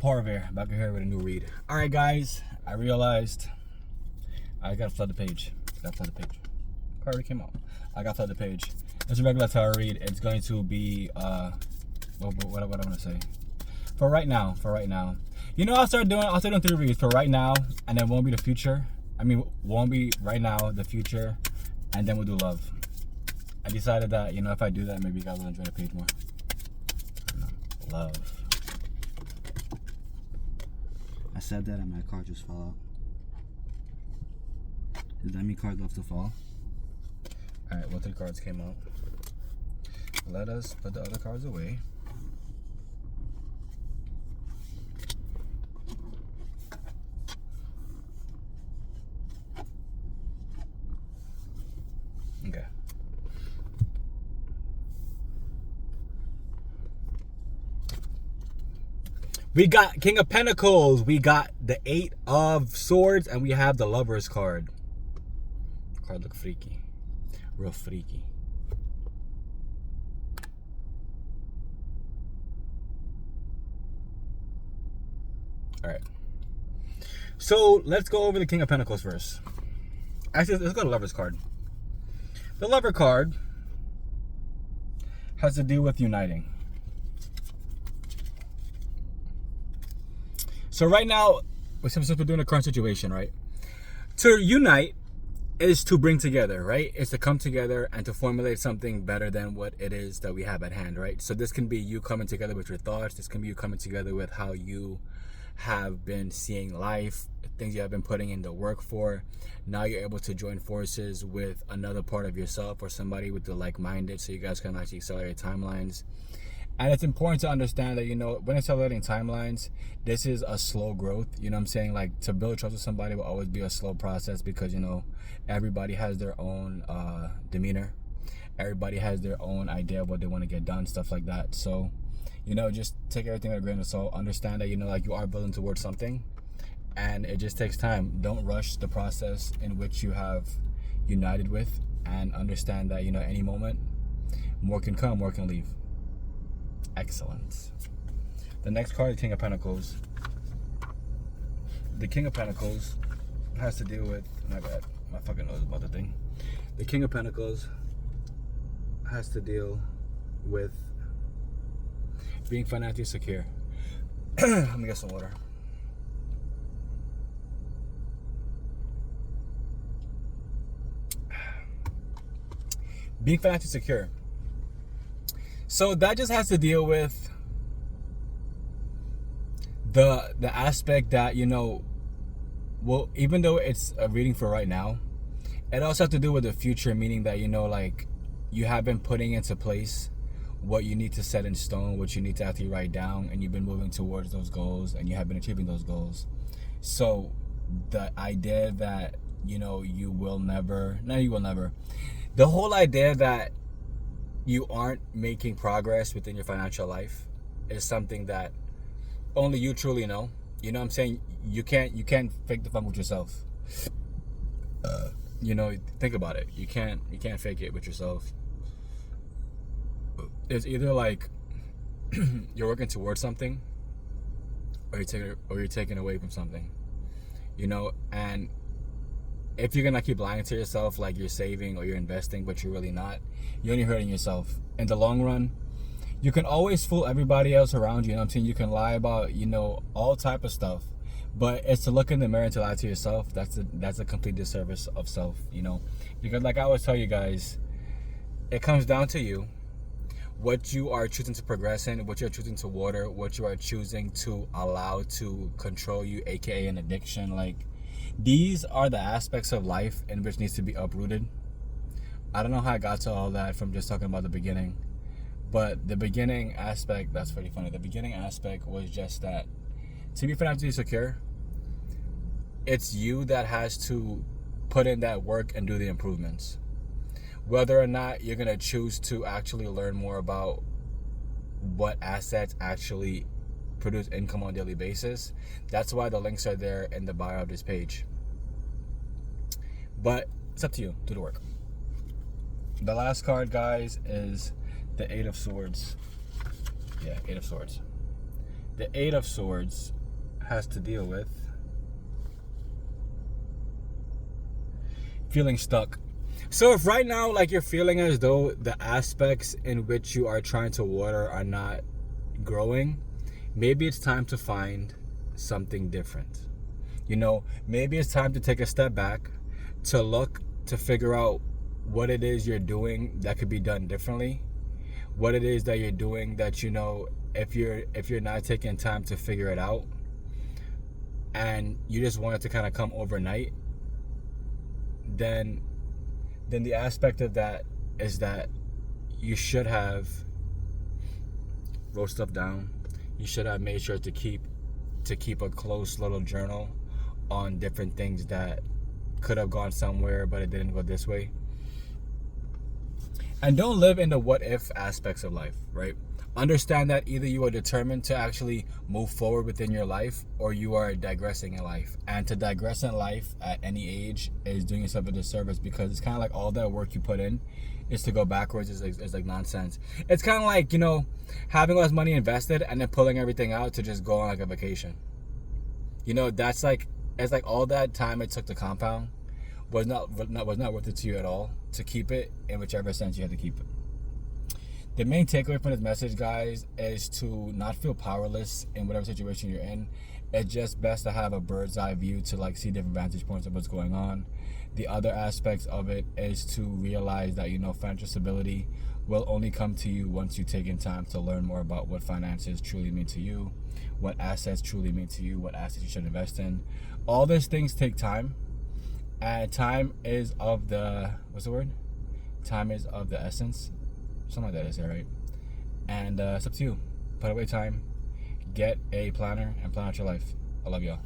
Parver back here with a new read. All right, guys, I realized I gotta flood the page. Card already came out. I gotta flood the page. It's a regular tarot read. It's going to be what I want to say. For right now. You know, I'll start doing 3 reads for right now, and then won't be the future. Won't be right now, the future, and then we'll do love. I decided that, you know, if I do that, maybe you guys will enjoy the page more. Love. I said that and my card just fell out. Does that mean cards left to fall? Alright, well, 3 cards came out. Let us put the other cards away. Okay. We got King of Pentacles, we got the 8 of Swords, and we have the Lover's card. Card look freaky. Real freaky. Alright. So, let's go over the King of Pentacles first. Actually, let's go to the Lover's card. The Lover card has to do with uniting. So right now, since we're doing the current situation, right? To unite is to bring together, right? It's to come together and to formulate something better than what it is that we have at hand, right? So this can be you coming together with your thoughts. This can be you coming together with how you have been seeing life, things you have been putting in the work for. Now you're able to join forces with another part of yourself or somebody with the like-minded, so you guys can actually accelerate timelines. And it's important to understand that, you know, when accelerating timelines, this is a slow growth. You know what I'm saying? Like, to build trust with somebody will always be a slow process because, you know, everybody has their own demeanor. Everybody has their own idea of what they want to get done, stuff like that. So, you know, just take everything with a grain of salt. Understand that, you know, like, you are building towards something. And it just takes time. Don't rush the process in which you have united with. And understand that, you know, any moment, more can come, more can leave. Excellent. The next card, the King of Pentacles. The King of Pentacles has to deal with, my bad, my fucking nose about the thing. The King of Pentacles has to deal with being financially secure. Let me get some water. Being financially secure. So that just has to deal with the aspect that, you know, well, even though it's a reading for right now, it also has to do with the future, meaning that, you know, like, you have been putting into place what you need to set in stone, what you need to actually write down, and you've been moving towards those goals, and you have been achieving those goals. So the idea that, you know, you will never, the whole idea that you aren't making progress within your financial life is something that only you truly know. You know what I'm saying? You can't fake the fun with yourself. You know, think about it. You can't fake it with yourself. It's either like you're working towards something, or you're taking away from something. You know, and if you're gonna keep lying to yourself like you're saving or you're investing but you're really not, you're only hurting yourself. In the long run, you can always fool everybody else around you, you know what I'm saying? You can lie about, you know, all type of stuff, but it's to look in the mirror and to lie to yourself. That's a complete disservice of self, you know? Because like I always tell you guys, it comes down to you, what you are choosing to progress in, what you're choosing to water, what you are choosing to allow to control you, aka an addiction. Like, these are the aspects of life in which needs to be uprooted. I don't know how I got to all that from just talking about the beginning, but the beginning aspect, that's pretty funny. The beginning aspect was just that to be financially secure, it's you that has to put in that work and do the improvements. Whether or not you're going to choose to actually learn more about what assets actually produce income on a daily basis, that's why the links are there in the bio of this page. But it's up to you. Do the work. The last card, guys, is the 8 of Swords. Yeah, 8 of Swords. The Eight of Swords has to deal with feeling stuck. So if right now, like, you're feeling as though the aspects in which you are trying to water are not growing, maybe it's time to find something different. You know, maybe it's time to take a step back, to look, to figure out what it is you're doing that could be done differently. What it is that you're doing that, you know, if you're not taking time to figure it out, and you just want it to kind of come overnight, then the aspect of that is that you should have wrote stuff down. You should have made sure to keep a close little journal on different things that could have gone somewhere but it didn't go this way. And don't live in the what if aspects of life, right? Understand that either you are determined to actually move forward within your life, or you are digressing in life. And to digress in life at any age is doing yourself a disservice, because it's kind of like all that work you put in is to go backwards is like nonsense. It's kind of like, you know, having all this money invested and then pulling everything out to just go on like a vacation. You know, that's like, it's like all that time it took to compound was not worth it to you at all to keep it in whichever sense you had to keep it. The main takeaway from this message, guys, is to not feel powerless in whatever situation you're in. It's just best to have a bird's eye view to like see different vantage points of what's going on. The other aspects of it is to realize that, you know, financial stability will only come to you once you take in time to learn more about what finances truly mean to you, what assets truly mean to you, what assets you should invest in. All these things take time, and time is of the, what's the word? Time is of the essence. Something like that is there, right? And it's up to you. Put away time, get a planner, and plan out your life. I love y'all.